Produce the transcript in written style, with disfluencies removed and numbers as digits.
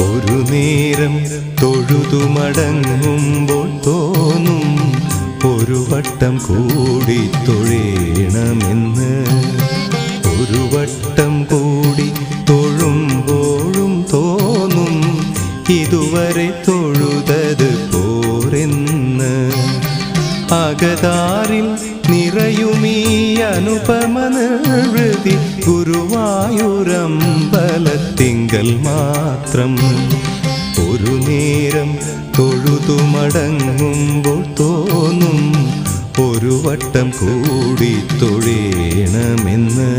ഒരു നേരം തൊഴുതു മടങ്ങുമ്പോൾ തോന്നും ഒരു വട്ടം കൂടി തൊഴേണമെന്ന്. ഒരു വട്ടം കൂടി തൊഴുമ്പോഴും തോന്നും ഇതുവരെ തൊഴുതത് പോരെന്ന്. അകതാരിൽ നിറയുമീ അനുപമ നിർവൃതി ഗുരുവായൂരമ്പലത്തിങ്കൽ മാത്രം. ഒരു നേരം തൊഴുതു മടങ്ങുമ്പോൾ തോന്നും ഒരു വട്ടം കൂടി തൊഴേണമെന്ന്.